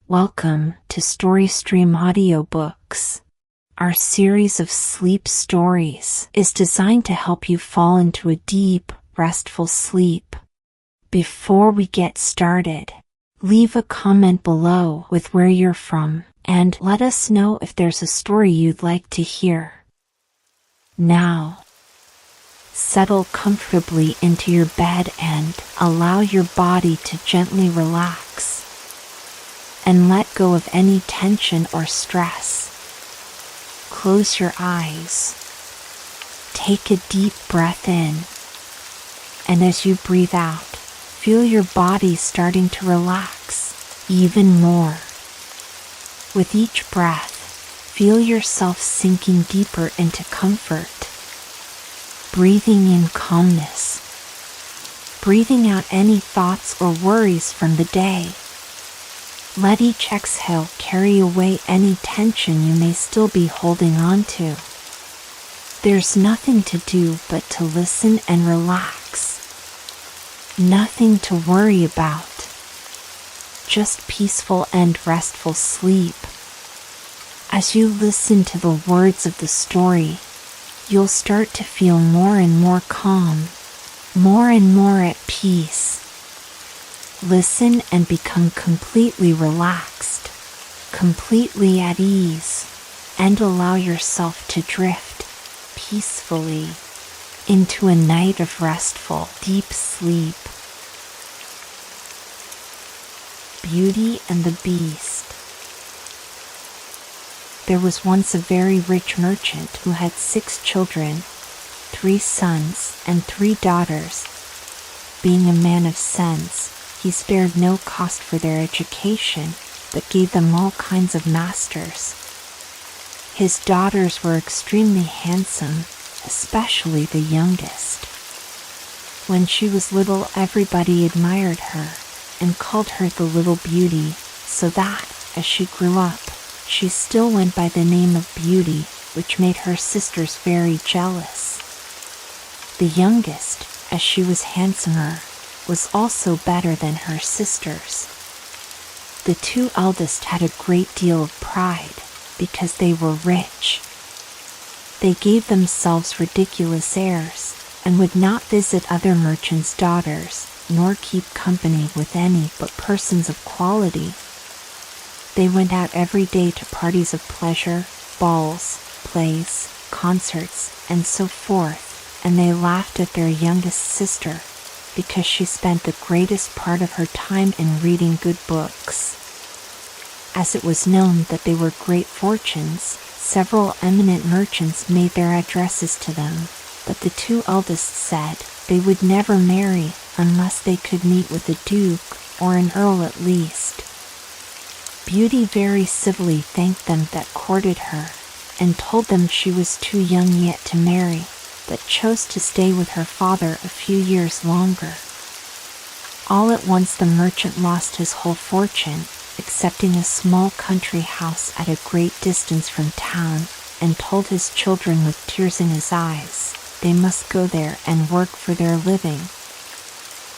Welcome to StoryStream Audiobooks. Our series of sleep stories is designed to help you fall into a deep, restful sleep. Before we get started, leave a comment below with where you're from and let us know if there's a story you'd like to hear. Now, settle comfortably into your bed and allow your body to gently relax. And let go of any tension or stress. Close your eyes. Take a deep breath in. And as you breathe out, feel your body starting to relax even more. With each breath, feel yourself sinking deeper into comfort. Breathing in calmness. Breathing out any thoughts or worries from the day. Let each exhale carry away any tension you may still be holding on to. There's nothing to do but to listen and relax. Nothing to worry about. Just peaceful and restful sleep. As you listen to the words of the story, you'll start to feel more and more calm, more and more at peace. Listen and become completely relaxed, completely at ease, and allow yourself to drift peacefully into a night of restful, deep sleep. Beauty and the Beast. There was once a very rich merchant who had 6 children, 3 sons and 3 daughters. Being a man of sense, he spared no cost for their education, but gave them all kinds of masters. His daughters were extremely handsome, especially the youngest. When she was little, everybody admired her and called her the Little Beauty, so that, as she grew up, she still went by the name of Beauty, which made her sisters very jealous. The youngest, as she was handsomer, was also better than her sisters. The 2 eldest had a great deal of pride because they were rich. They gave themselves ridiculous airs and would not visit other merchants' daughters, nor keep company with any but persons of quality. They went out every day to parties of pleasure, balls, plays, concerts, and so forth, and they laughed at their youngest sister because she spent the greatest part of her time in reading good books. As it was known that they were great fortunes, several eminent merchants made their addresses to them, but the 2 eldest said they would never marry unless they could meet with a duke or an earl at least. Beauty very civilly thanked them that courted her, and told them she was too young yet to marry, but chose to stay with her father a few years longer. All at once the merchant lost his whole fortune, excepting a small country house at a great distance from town, and told his children with tears in his eyes they must go there and work for their living.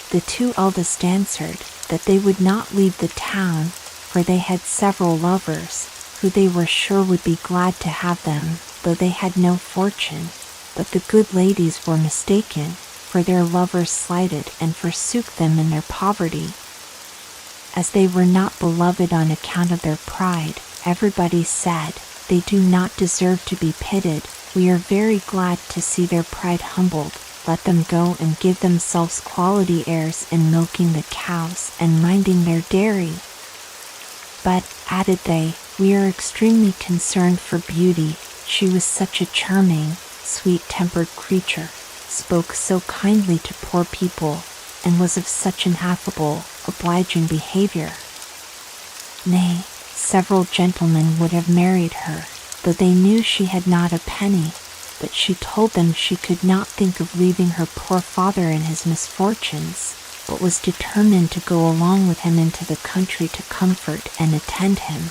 The 2 eldest answered that they would not leave the town, for they had several lovers, who they were sure would be glad to have them, though they had no fortune. But the good ladies were mistaken, for their lovers slighted and forsook them in their poverty. As they were not beloved on account of their pride, everybody said, "They do not deserve to be pitied. We are very glad to see their pride humbled. Let them go and give themselves quality airs in milking the cows and minding their dairy." But, added they, "we are extremely concerned for Beauty. She was such a charming, sweet-tempered creature, spoke so kindly to poor people, and was of such an affable, obliging behavior. Nay, several gentlemen would have married her, though they knew she had not a penny, but she told them she could not think of leaving her poor father in his misfortunes, but was determined to go along with him into the country to comfort and attend him.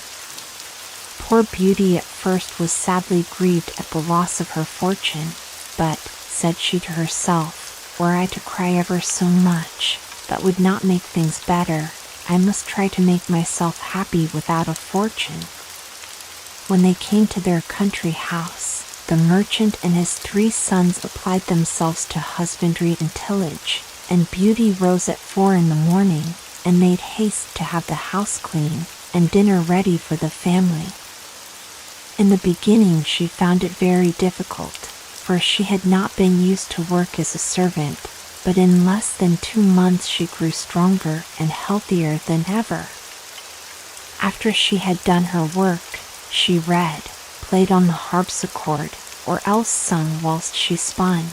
Poor Beauty at first was sadly grieved at the loss of her fortune, but, said she to herself, were I to cry ever so much, that would not make things better. I must try to make myself happy without a fortune." When they came to their country house, the merchant and his 3 sons applied themselves to husbandry and tillage, and Beauty rose at 4 in the morning, and made haste to have the house clean, and dinner ready for the family. In the beginning she found it very difficult, for she had not been used to work as a servant, but in less than 2 months she grew stronger and healthier than ever. After she had done her work, she read, played on the harpsichord, or else sung whilst she spun.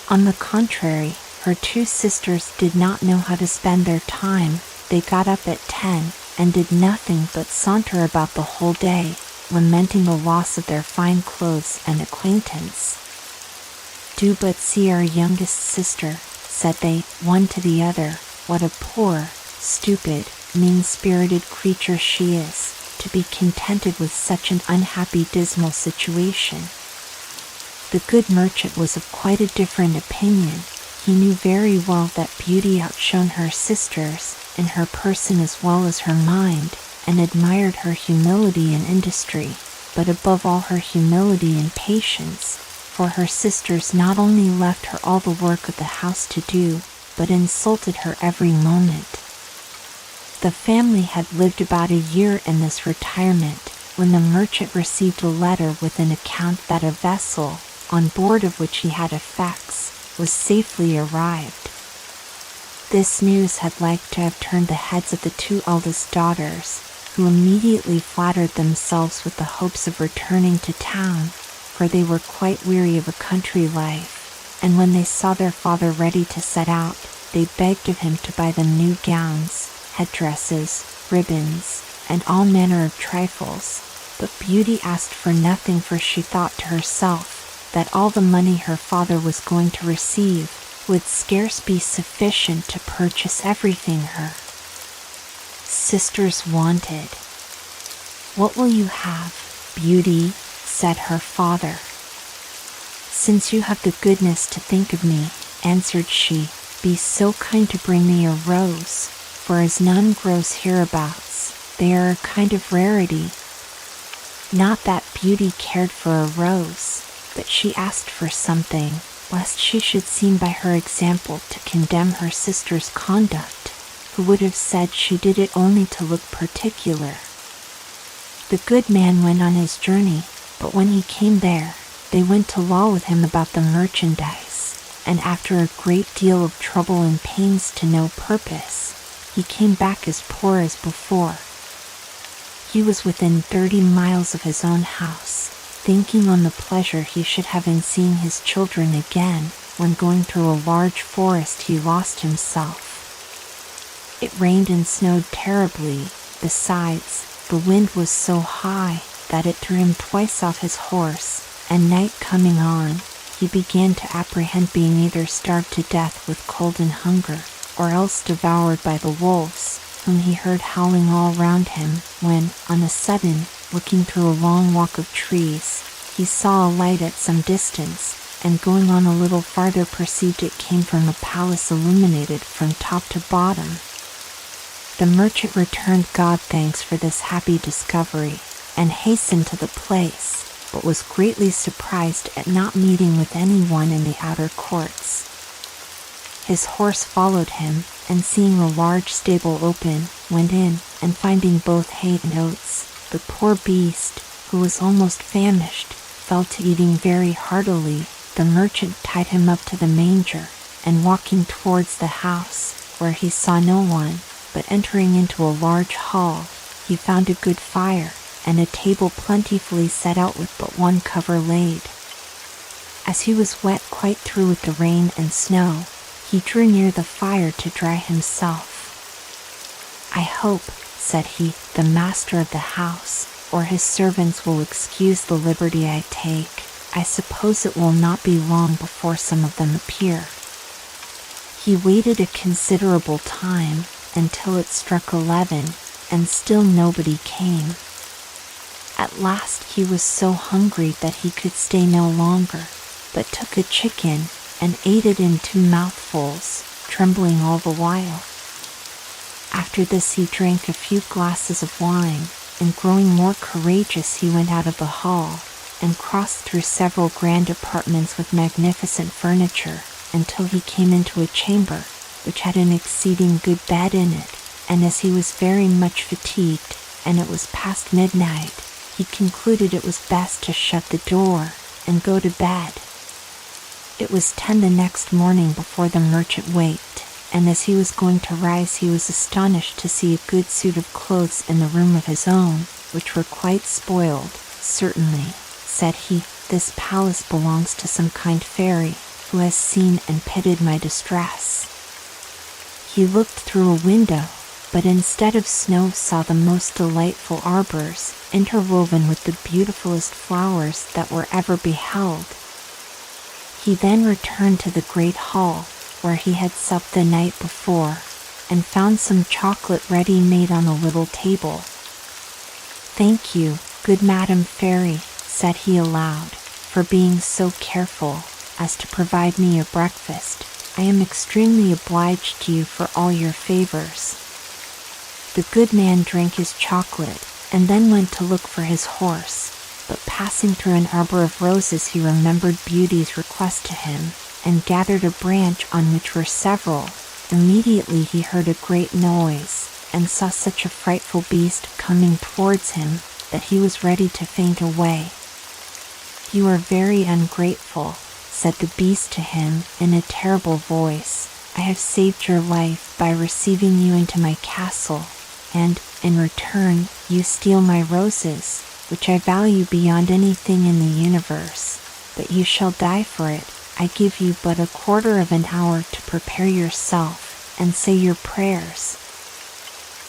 On the contrary, her 2 sisters did not know how to spend their time. They got up at 10, and did nothing but saunter about the whole day, lamenting the loss of their fine clothes and acquaintance. "Do but see our youngest sister," said they, one to the other, "what a poor, stupid, mean-spirited creature she is, to be contented with such an unhappy, dismal situation." The good merchant was of quite a different opinion. He knew very well that Beauty outshone her sisters, in her person as well as her mind, and admired her humility and industry, but above all her humility and patience, for her sisters not only left her all the work of the house to do, but insulted her every moment. The family had lived about a year in this retirement, when the merchant received a letter with an account that a vessel, on board of which he had effects, was safely arrived. This news had like to have turned the heads of the 2 eldest daughters, who immediately flattered themselves with the hopes of returning to town, for they were quite weary of a country life, and when they saw their father ready to set out, they begged of him to buy them new gowns, headdresses, ribbons, and all manner of trifles. But Beauty asked for nothing, for she thought to herself that all the money her father was going to receive would scarce be sufficient to purchase everything her sisters wanted. "What will you have, Beauty?" said her father. "Since you have the goodness to think of me," answered she, "be so kind to bring me a rose, for as none grows hereabouts, they are a kind of rarity." Not that Beauty cared for a rose, but she asked for something, lest she should seem by her example to condemn her sister's conduct, who would have said she did it only to look particular. The good man went on his journey, but when he came there, they went to law with him about the merchandise, and after a great deal of trouble and pains to no purpose, he came back as poor as before. He was within 30 miles of his own house, thinking on the pleasure he should have in seeing his children again, when going through a large forest he lost himself. It rained and snowed terribly. Besides, the wind was so high that it threw him twice off his horse, and night coming on, he began to apprehend being either starved to death with cold and hunger, or else devoured by the wolves, whom he heard howling all round him, when, on a sudden, looking through a long walk of trees, he saw a light at some distance, and going on a little farther perceived it came from a palace illuminated from top to bottom. The merchant returned God thanks for this happy discovery, and hastened to the place, but was greatly surprised at not meeting with anyone in the outer courts. His horse followed him, and seeing a large stable open, went in, and finding both hay and oats, the poor beast, who was almost famished, fell to eating very heartily. The merchant tied him up to the manger, and walking towards the house, where he saw no one, but entering into a large hall, he found a good fire, and a table plentifully set out with but one cover laid. As he was wet quite through with the rain and snow, he drew near the fire to dry himself. "I hope," said he, "the master of the house, or his servants will excuse the liberty I take. I suppose it will not be long before some of them appear." He waited a considerable time, until it struck 11, and still nobody came. At last he was so hungry that he could stay no longer, but took a chicken, and ate it in 2 mouthfuls, trembling all the while. After this he drank a few glasses of wine, and growing more courageous he went out of the hall, and crossed through several grand apartments with magnificent furniture, until he came into a chamber, which had an exceeding good bed in it, and as he was very much fatigued, and it was past midnight, he concluded it was best to shut the door, and go to bed. It was 10 the next morning before the merchant waked, and as he was going to rise he was astonished to see a good suit of clothes in the room of his own, which were quite spoiled. Certainly, said he, this palace belongs to some kind fairy, who has seen and pitied my distress. He looked through a window, but instead of snow saw the most delightful arbors, interwoven with the beautifulest flowers that were ever beheld. He then returned to the great hall, where he had supped the night before, and found some chocolate ready made on a little table. Thank you, good Madam Fairy, said he aloud, for being so careful as to provide me a breakfast. I am extremely obliged to you for all your favors. The good man drank his chocolate, and then went to look for his horse, but passing through an arbor of roses he remembered Beauty's request to him, and gathered a branch on which were several. Immediately he heard a great noise, and saw such a frightful beast coming towards him, that he was ready to faint away. You are very ungrateful, said the beast to him in a terrible voice. I have saved your life by receiving you into my castle, and, in return, you steal my roses, which I value beyond anything in the universe. But you shall die for it. I give you but a quarter of an hour to prepare yourself, and say your prayers.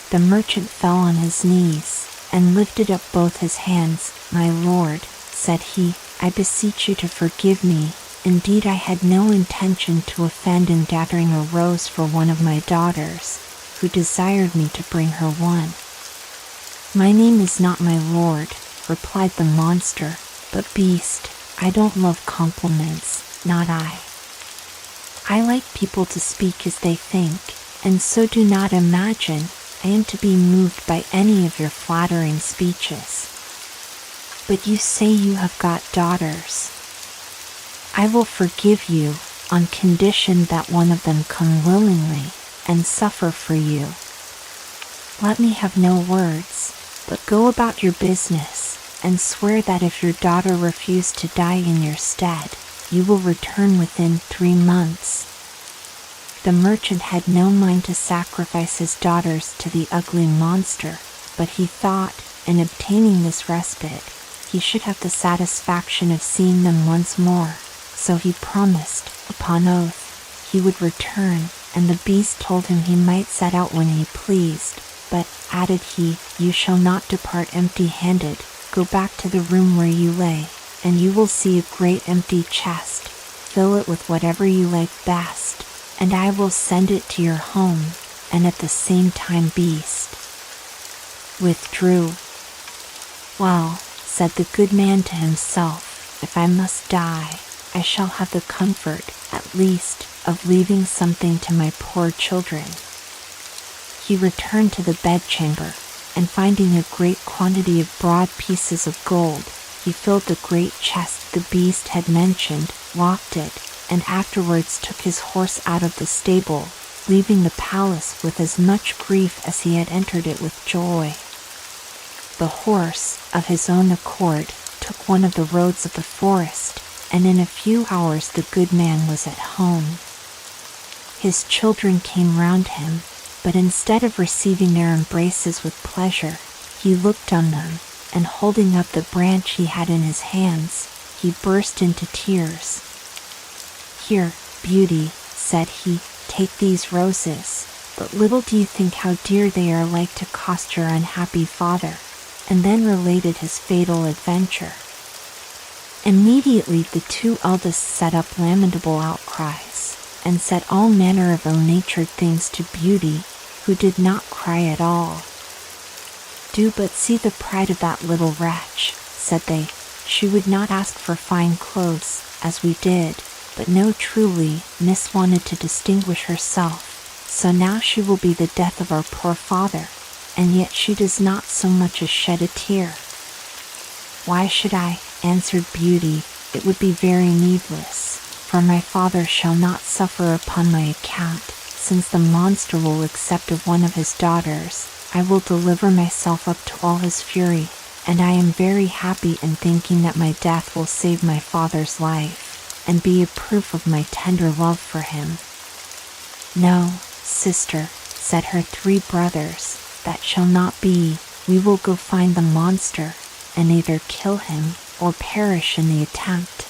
The merchant fell on his knees, and lifted up both his hands. My lord, said he, I beseech you to forgive me. Indeed I had no intention to offend in gathering a rose for one of my daughters, who desired me to bring her one. My name is not my lord, replied the monster, but beast. I don't love compliments, not I. I like people to speak as they think, and so do not imagine I am to be moved by any of your flattering speeches. But you say you have got daughters. I will forgive you, on condition that one of them come willingly, and suffer for you. Let me have no words, but go about your business, and swear that if your daughter refuse to die in your stead, you will return within 3 months. The merchant had no mind to sacrifice his daughters to the ugly monster, but he thought, in obtaining this respite, he should have the satisfaction of seeing them once more, so he promised, upon oath, he would return, and the beast told him he might set out when he pleased, but, added he, you shall not depart empty-handed. Go back to the room where you lay, and you will see a great empty chest. Fill it with whatever you like best, and I will send it to your home, and at the same time beast withdrew. Well, said the good man to himself, if I must die, I shall have the comfort, at least, of leaving something to my poor children. He returned to the bedchamber, and finding a great quantity of broad pieces of gold, he filled the great chest the beast had mentioned, locked it, and afterwards took his horse out of the stable, leaving the palace with as much grief as he had entered it with joy. The horse, of his own accord, took one of the roads of the forest, and in a few hours the good man was at home. His children came round him, but instead of receiving their embraces with pleasure, he looked on them, and holding up the branch he had in his hands, he burst into tears. Here, Beauty, said he, take these roses, but little do you think how dear they are like to cost your unhappy father, and then related his fatal adventure. Immediately the 2 eldest set up lamentable outcries, and said all manner of ill-natured things to Beauty, who did not cry at all. Do but see the pride of that little wretch, said they. She would not ask for fine clothes, as we did, but no truly, Miss wanted to distinguish herself, So now she will be the death of our poor father, and yet she does not so much as shed a tear." "Why should I?" answered Beauty. "It would be very needless, for my father shall not suffer upon my account. Since the monster will accept of one of his daughters, I will deliver myself up to all his fury, and I am very happy in thinking that my death will save my father's life, and be a proof of my tender love for him." "No, sister," said her 3 brothers, "that shall not be. We will go find the monster, and either kill him, or perish in the attempt."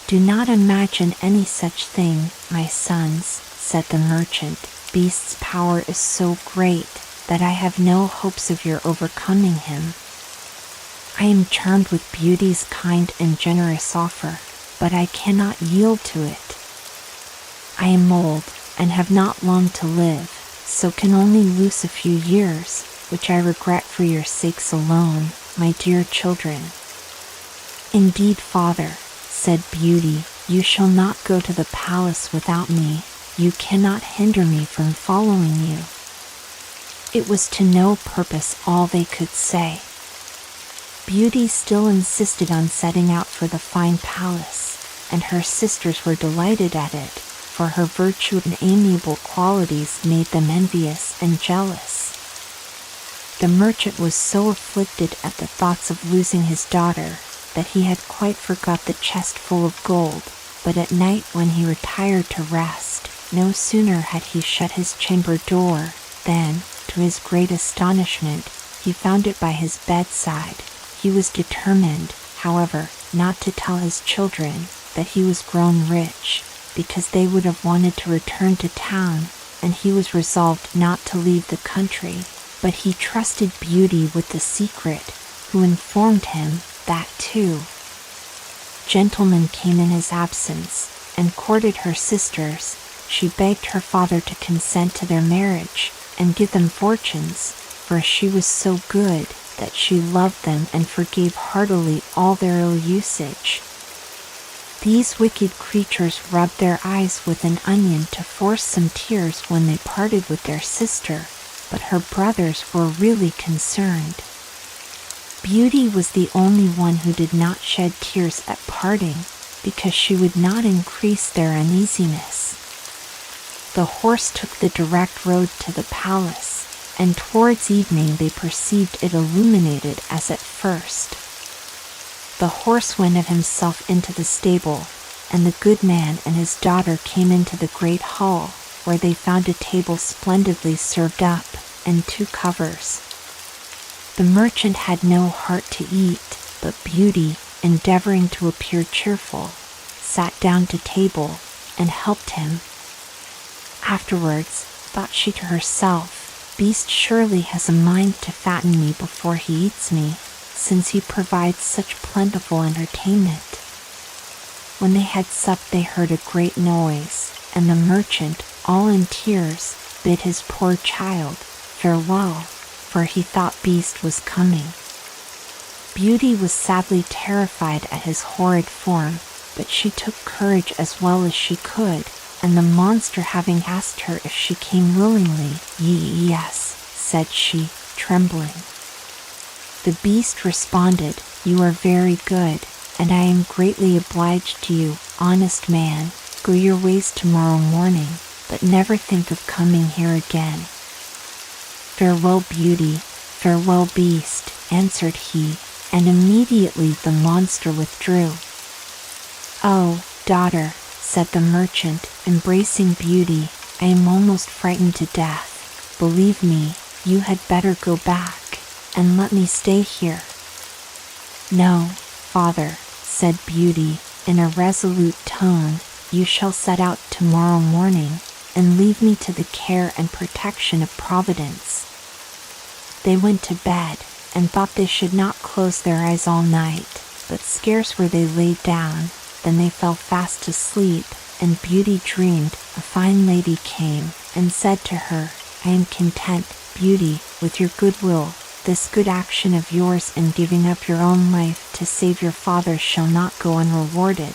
"Do not imagine any such thing, my sons," said the merchant. "Beast's power is so great, that I have no hopes of your overcoming him. I am charmed with Beauty's kind and generous offer, but I cannot yield to it. I am old, and have not long to live, so can only lose a few years, which I regret for your sakes alone, my dear children." "Indeed, father," said Beauty, "you shall not go to the palace without me. You cannot hinder me from following you." It was to no purpose all they could say. Beauty still insisted on setting out for the fine palace, and her sisters were delighted at it, for her virtue and amiable qualities made them envious and jealous. The merchant was so afflicted at the thoughts of losing his daughter, that he had quite forgot the chest full of gold, but at night when he retired to rest, no sooner had he shut his chamber door, than, to his great astonishment, he found it by his bedside. He was determined, however, not to tell his children that he was grown rich, because they would have wanted to return to town, and he was resolved not to leave the country, but he trusted Beauty with the secret, who informed him that 2 gentlemen came in his absence, and courted her sisters. She begged her father to consent to their marriage, and give them fortunes, for she was so good, that she loved them and forgave heartily all their ill usage. These wicked creatures rubbed their eyes with an onion to force some tears when they parted with their sister, but her brothers were really concerned. Beauty was the only one who did not shed tears at parting, because she would not increase their uneasiness. The horse took the direct road to the palace, and towards evening they perceived it illuminated as at first. The horse went of himself into the stable, and the good man and his daughter came into the great hall, where they found a table splendidly served up, and 2 covers. The merchant had no heart to eat, but Beauty, endeavoring to appear cheerful, sat down to table, and helped him. Afterwards, thought she to herself, "Beast surely has a mind to fatten me before he eats me, since he provides such plentiful entertainment." When they had supped they heard a great noise, and the merchant, all in tears, bid his poor child farewell, for he thought Beast was coming. Beauty was sadly terrified at his horrid form, but she took courage as well as she could, and the monster having asked her if she came willingly, "Yes," said she, trembling. The Beast responded, "You are very good, and I am greatly obliged to you, honest man. Go your ways tomorrow morning, but never think of coming here again." "Farewell, Beauty, farewell, Beast," answered he, and immediately the monster withdrew. "Oh, daughter," said the merchant, embracing Beauty, "I am almost frightened to death. Believe me, you had better go back, and let me stay here." "No, father," said Beauty, in a resolute tone, "you shall set out tomorrow morning, and leave me to the care and protection of Providence." They went to bed, and thought they should not close their eyes all night, but scarce were they laid down, then they fell fast asleep, and Beauty dreamed a fine lady came, and said to her, "I am content, Beauty, with your goodwill. This good action of yours in giving up your own life to save your father shall not go unrewarded."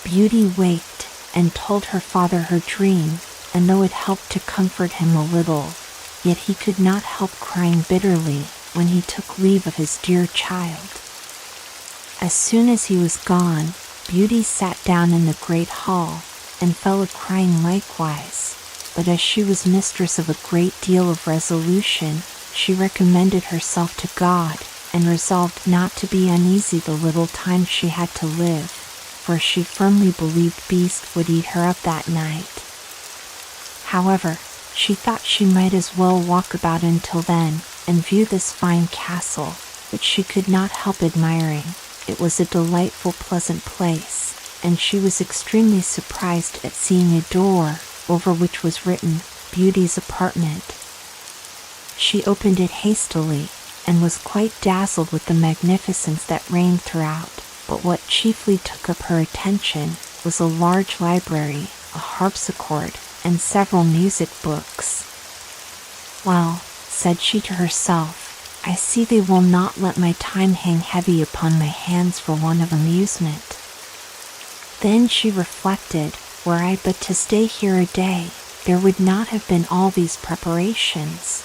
Beauty waked, and told her father her dream, and though it helped to comfort him a little, yet he could not help crying bitterly when he took leave of his dear child. As soon as he was gone, Beauty sat down in the great hall, and fell a-crying likewise, but as she was mistress of a great deal of resolution, she recommended herself to God, and resolved not to be uneasy the little time she had to live, for she firmly believed Beast would eat her up that night. However, she thought she might as well walk about until then, and view this fine castle, which she could not help admiring. It was a delightful, pleasant place, and she was extremely surprised at seeing a door, over which was written, Beauty's apartment. She opened it hastily, and was quite dazzled with the magnificence that reigned throughout, but what chiefly took up her attention was a large library, a harpsichord, and several music books. "Well," said she to herself, "I see they will not let my time hang heavy upon my hands for want of amusement." Then she reflected, were I but to stay here a day, there would not have been all these preparations.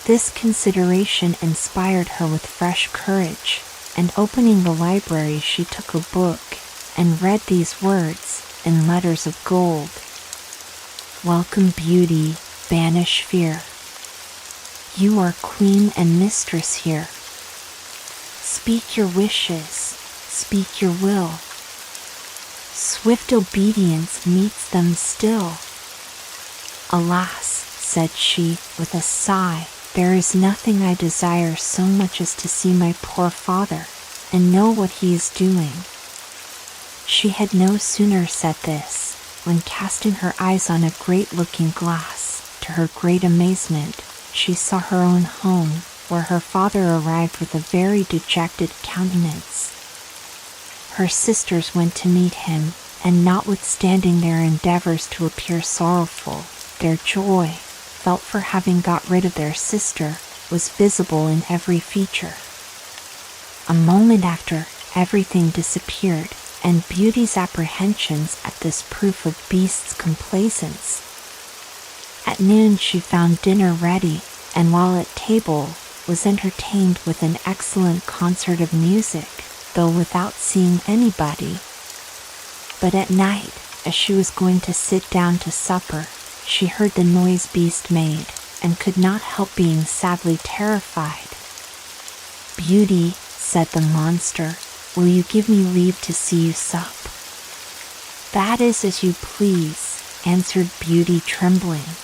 This consideration inspired her with fresh courage, and opening the library she took a book, and read these words, in letters of gold: "Welcome, Beauty, banish fear. You are queen and mistress here. Speak your wishes, speak your will. Swift obedience meets them still." "Alas," said she, with a sigh, "there is nothing I desire so much as to see my poor father, and know what he is doing." She had no sooner said this, when casting her eyes on a great looking glass, to her great amazement, she saw her own home, where her father arrived with a very dejected countenance. Her sisters went to meet him, and notwithstanding their endeavors to appear sorrowful, their joy, felt for having got rid of their sister, was visible in every feature. A moment after, everything disappeared, and Beauty's apprehensions at this proof of Beast's complaisance. At noon she found dinner ready, and while at table, was entertained with an excellent concert of music, though without seeing anybody. But at night, as she was going to sit down to supper, she heard the noise Beast made, and could not help being sadly terrified. "Beauty," said the monster, "will you give me leave to see you sup?" "That is as you please," answered Beauty, trembling.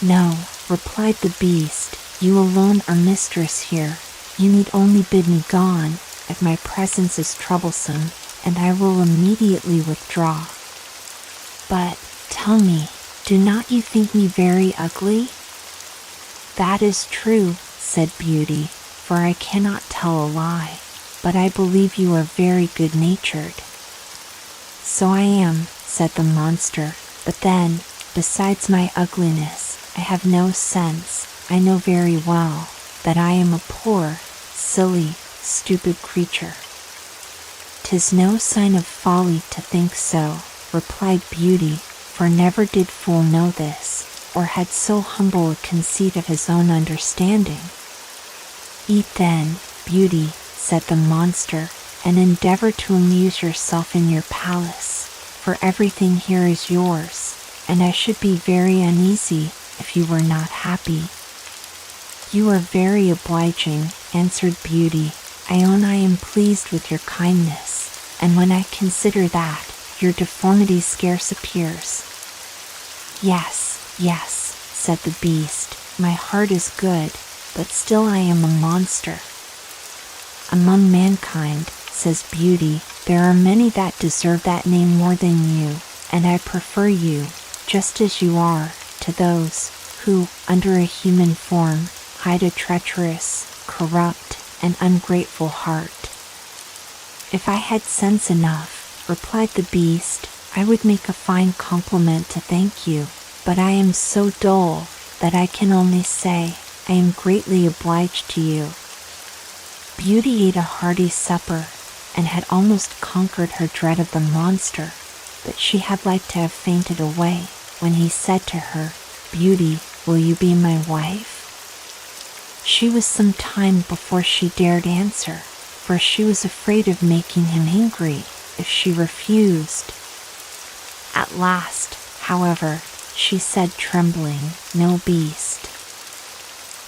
"No," replied the Beast, "you alone are mistress here. You need only bid me gone, if my presence is troublesome, and I will immediately withdraw. But, tell me, do not you think me very ugly?" "That is true," said Beauty, "for I cannot tell a lie, but I believe you are very good-natured." "So I am," said the monster, "but then, besides my ugliness, I have no sense. I know very well that I am a poor, silly, stupid creature." "'Tis no sign of folly to think so," replied Beauty, "for never did fool know this, or had so humble a conceit of his own understanding." "Eat then, Beauty," said the monster, "and endeavor to amuse yourself in your palace, for everything here is yours, and I should be very uneasy if you were not happy." "You are very obliging," answered Beauty. "I own I am pleased with your kindness, and when I consider that, your deformity scarce appears." "Yes, yes," said the Beast, "my heart is good, but still I am a monster." "Among mankind," says Beauty, "there are many that deserve that name more than you, and I prefer you, just as you are, to those who, under a human form, hide a treacherous, corrupt, and ungrateful heart." "If I had sense enough," replied the Beast, "I would make a fine compliment to thank you, but I am so dull, that I can only say, I am greatly obliged to you." Beauty ate a hearty supper, and had almost conquered her dread of the monster, but she had like to have fainted away, when he said to her, "Beauty, will you be my wife?" She was some time before she dared answer, for she was afraid of making him angry if she refused. At last, however, she said, trembling, "No, beast."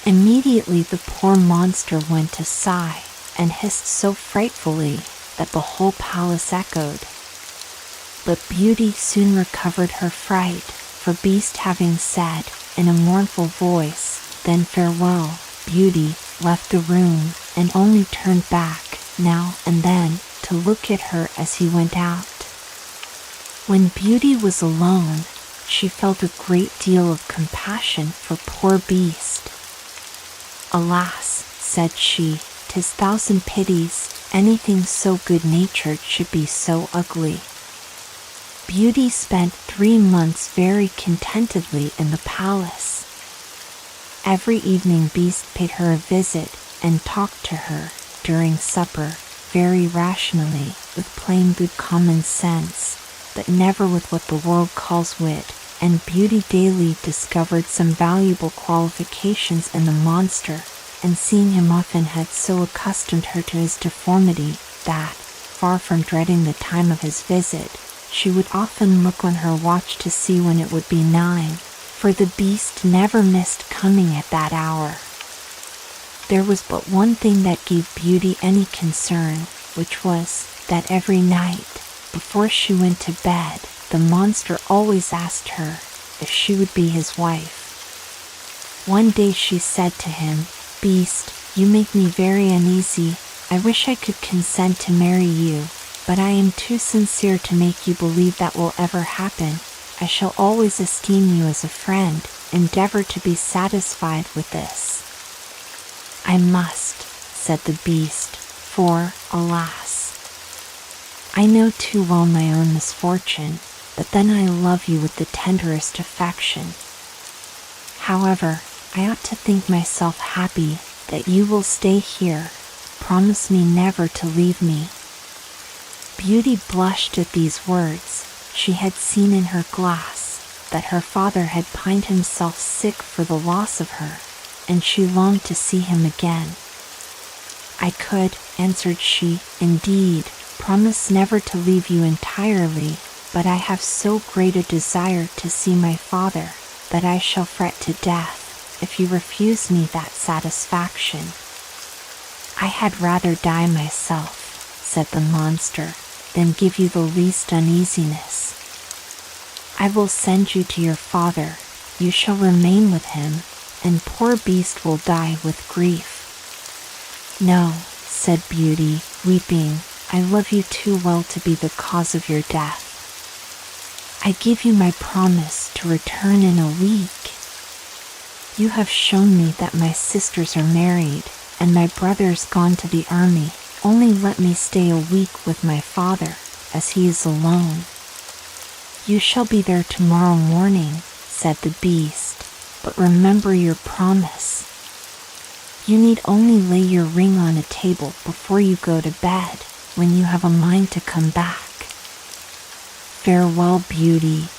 Immediately the poor monster went to sigh, and hissed so frightfully that the whole palace echoed. But Beauty soon recovered her fright, for Beast, having said, in a mournful voice, "Then farewell, Beauty," left the room, and only turned back, now and then, to look at her as he went out. When Beauty was alone, she felt a great deal of compassion for poor Beast. "Alas," said she, "'tis thousand pities anything so good-natured should be so ugly." Beauty spent 3 months very contentedly in the palace. Every evening Beast paid her a visit and talked to her, during supper, very rationally, with plain good common sense, but never with what the world calls wit, and Beauty daily discovered some valuable qualifications in the monster, and seeing him often had so accustomed her to his deformity, that, far from dreading the time of his visit, she would often look on her watch to see when it would be 9, for the Beast never missed coming at that hour. There was but one thing that gave Beauty any concern, which was, that every night, before she went to bed, the monster always asked her if she would be his wife. One day she said to him, "Beast, you make me very uneasy. I wish I could consent to marry you, but I am too sincere to make you believe that will ever happen. I shall always esteem you as a friend, endeavor to be satisfied with this." "I must," said the Beast, "for, alas, I know too well my own misfortune, but then I love you with the tenderest affection. However, I ought to think myself happy that you will stay here. Promise me never to leave me." Beauty blushed at these words. She had seen in her glass that her father had pined himself sick for the loss of her, and she longed to see him again. "I could," answered she, "indeed, promise never to leave you entirely, but I have so great a desire to see my father, that I shall fret to death if you refuse me that satisfaction." "I had rather die myself," said the monster, "than give you the least uneasiness. I will send you to your father, you shall remain with him, and poor Beast will die with grief." "No," said Beauty, weeping, "I love you too well to be the cause of your death. I give you my promise to return in a week. You have shown me that my sisters are married, and my brother's gone to the army. Only let me stay a week with my father, as he is alone." "You shall be there tomorrow morning," said the Beast, "but remember your promise. You need only lay your ring on a table before you go to bed, when you have a mind to come back. Farewell, Beauty."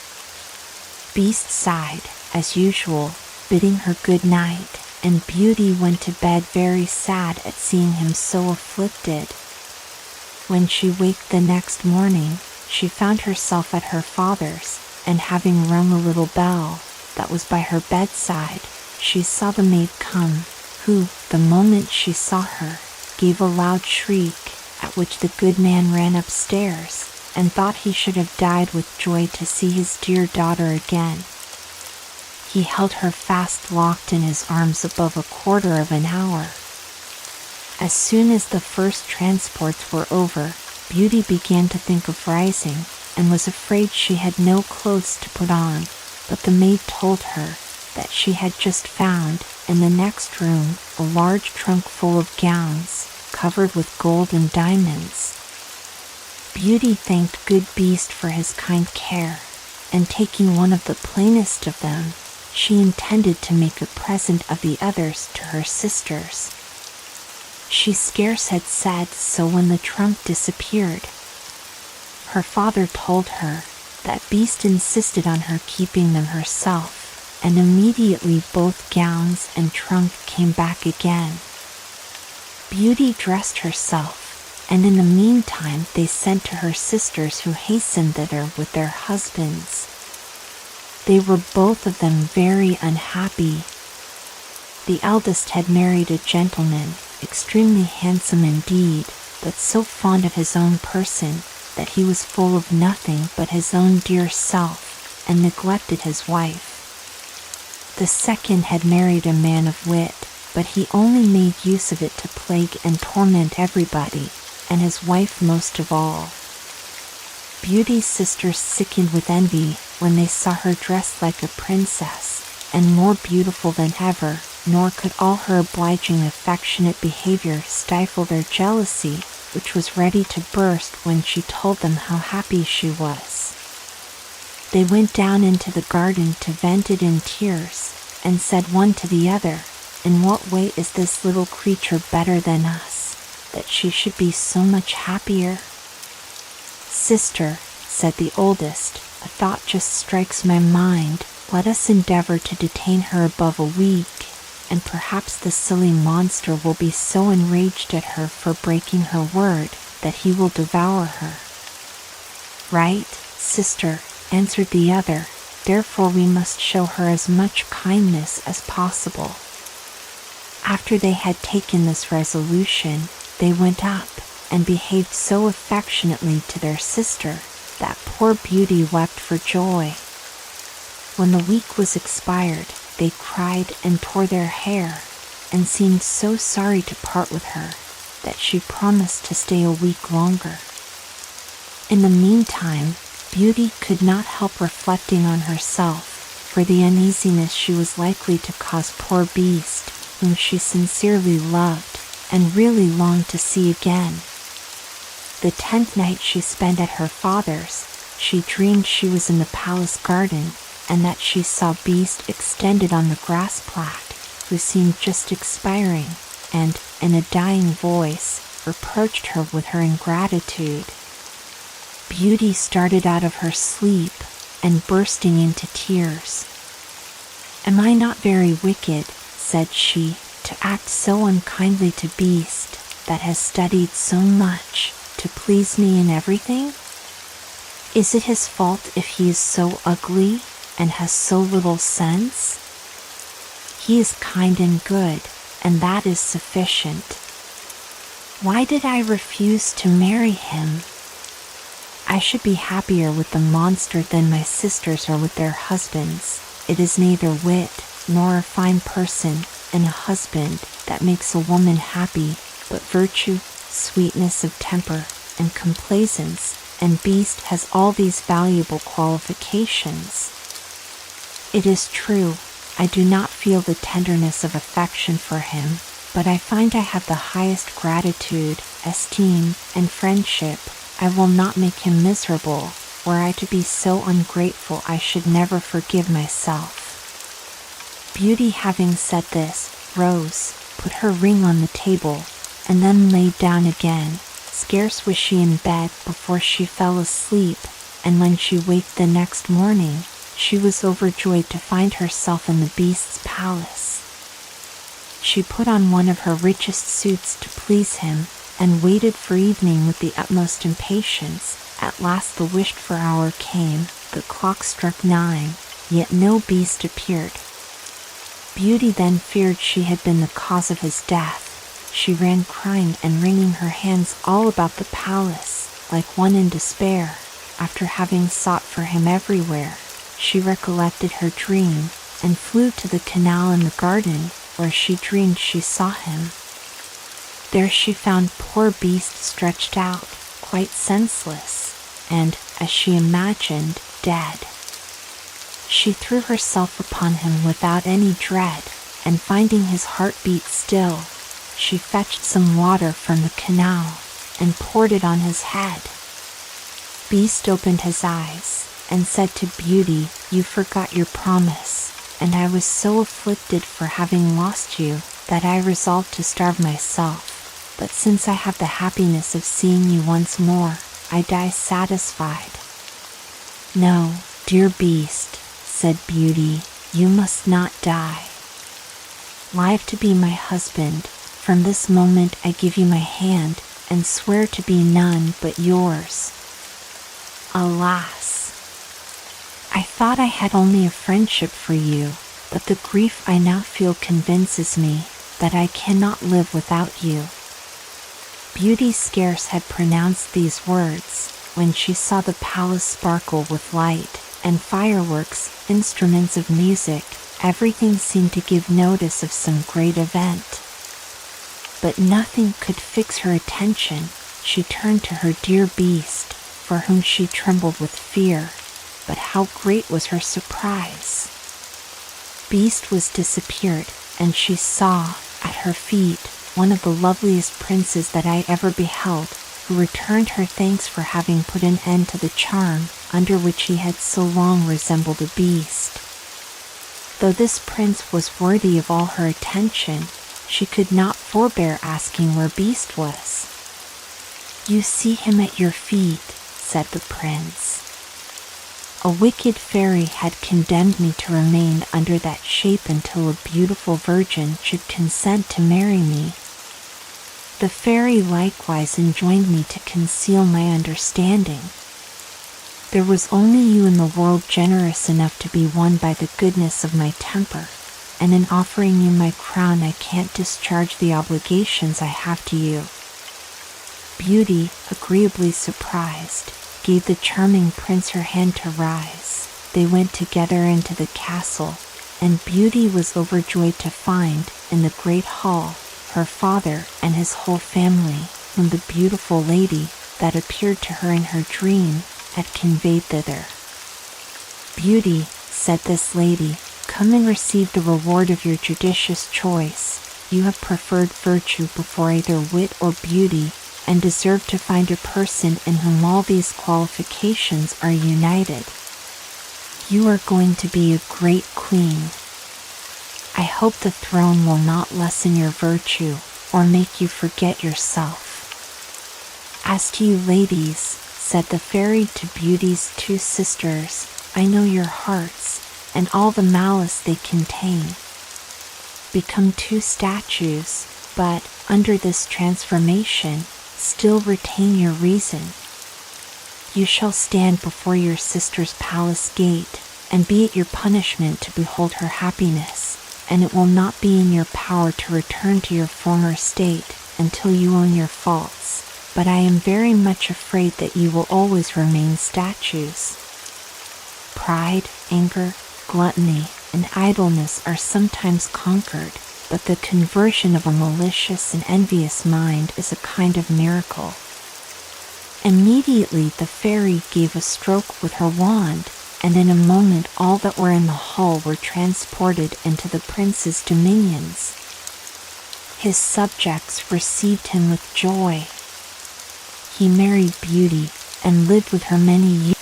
Beast sighed, as usual, bidding her good night, and Beauty went to bed very sad at seeing him so afflicted. When she waked the next morning, she found herself at her father's, and having rung a little bell that was by her bedside, she saw the maid come, who, the moment she saw her, gave a loud shriek, at which the good man ran upstairs, and thought he should have died with joy to see his dear daughter again. He held her fast locked in his arms above a quarter of an hour. As soon as the first transports were over, Beauty began to think of rising, and was afraid she had no clothes to put on, but the maid told her that she had just found, in the next room, a large trunk full of gowns, covered with gold and diamonds. Beauty thanked good Beast for his kind care, and taking one of the plainest of them, she intended to make a present of the others to her sisters. She scarce had said so when the trunk disappeared. Her father told her That beast insisted on her keeping them herself, and immediately both gowns and trunk came back again. Beauty dressed herself, and in the meantime they sent to her sisters, who hastened thither with their husbands. They were both of them very unhappy. The eldest had married a gentleman, extremely handsome indeed, but so fond of his own person, that he was full of nothing but his own dear self, and neglected his wife. The second had married a man of wit, but he only made use of it to plague and torment everybody, and his wife most of all. Beauty's sisters sickened with envy when they saw her dressed like a princess, and more beautiful than ever, nor could all her obliging, affectionate behavior stifle their jealousy, which was ready to burst when she told them how happy she was. They went down into the garden to vent it in tears, and said one to the other, "In what way is this little creature better than us, that she should be so much happier?" "Sister," said the oldest, "a thought just strikes my mind. Let us endeavor to detain her above a week, and perhaps the silly monster will be so enraged at her for breaking her word, that he will devour her." "Right, sister," answered the other, "therefore we must show her as much kindness as possible." After they had taken this resolution, they went up, and behaved so affectionately to their sister, that poor Beauty wept for joy. When the week was expired, they cried and tore their hair, and seemed so sorry to part with her, that she promised to stay a week longer. In the meantime, Beauty could not help reflecting on herself, for the uneasiness she was likely to cause poor Beast, whom she sincerely loved, and really longed to see again. The 10th night she spent at her father's, she dreamed she was in the palace garden, and that she saw Beast extended on the grass plat, who seemed just expiring, and, in a dying voice, reproached her with her ingratitude. Beauty started out of her sleep, and bursting into tears. "Am I not very wicked," said she, "to act so unkindly to Beast, that has studied so much, to please me in everything? Is it his fault if he is so ugly, and has so little sense? He is kind and good, and that is sufficient. Why did I refuse to marry him? I should be happier with the monster than my sisters are with their husbands. It is neither wit, nor a fine person, and a husband, that makes a woman happy, but virtue, sweetness of temper, and complaisance, and Beast has all these valuable qualifications. It is true, I do not feel the tenderness of affection for him, but I find I have the highest gratitude, esteem, and friendship. I will not make him miserable. Were I to be so ungrateful, I should never forgive myself." Beauty, having said this, rose, put her ring on the table, and then laid down again. Scarce was she in bed before she fell asleep, and when she waked the next morning, she was overjoyed to find herself in the Beast's palace. She put on one of her richest suits to please him, and waited for evening with the utmost impatience. At last the wished-for hour came, the clock struck 9, yet no Beast appeared. Beauty then feared she had been the cause of his death. She ran crying and wringing her hands all about the palace, like one in despair. After having sought for him everywhere, she recollected her dream, and flew to the canal in the garden, where she dreamed she saw him. There she found poor Beast stretched out, quite senseless, and, as she imagined, dead. She threw herself upon him without any dread, and finding his heart beat still, she fetched some water from the canal, and poured it on his head. Beast opened his eyes, and said to Beauty, "You forgot your promise, and I was so afflicted for having lost you, that I resolved to starve myself. But since I have the happiness of seeing you once more, I die satisfied." "No, dear Beast," said Beauty, "you must not die. Live to be my husband, from this moment I give you my hand, and swear to be none but yours." Alas! I thought I had only a friendship for you, but the grief I now feel convinces me that I cannot live without you. Beauty scarce had pronounced these words, when she saw the palace sparkle with light, and fireworks, instruments of music, everything seemed to give notice of some great event. But nothing could fix her attention. She turned to her dear Beast, for whom she trembled with fear, but how great was her surprise! Beast was disappeared, and she saw, at her feet, one of the loveliest princes that I ever beheld, who returned her thanks for having put an end to the charm under which he had so long resembled a beast. Though this prince was worthy of all her attention, she could not forbear asking where Beast was. "You see him at your feet," said the prince. "A wicked fairy had condemned me to remain under that shape until a beautiful virgin should consent to marry me. The fairy likewise enjoined me to conceal my understanding. There was only you in the world generous enough to be won by the goodness of my temper, and in offering you my crown I can't discharge the obligations I have to you." Beauty, agreeably surprised, gave the charming prince her hand to rise. They went together into the castle, and Beauty was overjoyed to find, in the great hall, her father and his whole family, whom the beautiful lady, that appeared to her in her dream, had conveyed thither. "Beauty," said this lady, "come and receive the reward of your judicious choice. You have preferred virtue before either wit or beauty, and deserve to find a person in whom all these qualifications are united. You are going to be a great queen. I hope the throne will not lessen your virtue, or make you forget yourself. As to you ladies," said the fairy to Beauty's two sisters, "I know your hearts, and all the malice they contain. Become two statues, but, under this transformation, still retain your reason. You shall stand before your sister's palace gate, and be it your punishment to behold her happiness, and it will not be in your power to return to your former state until you own your faults, but I am very much afraid that you will always remain statues. Pride, anger, gluttony, and idleness are sometimes conquered, but the conversion of a malicious and envious mind is a kind of miracle." Immediately the fairy gave a stroke with her wand, and in a moment all that were in the hall were transported into the prince's dominions. His subjects received him with joy. He married Beauty, and lived with her many years.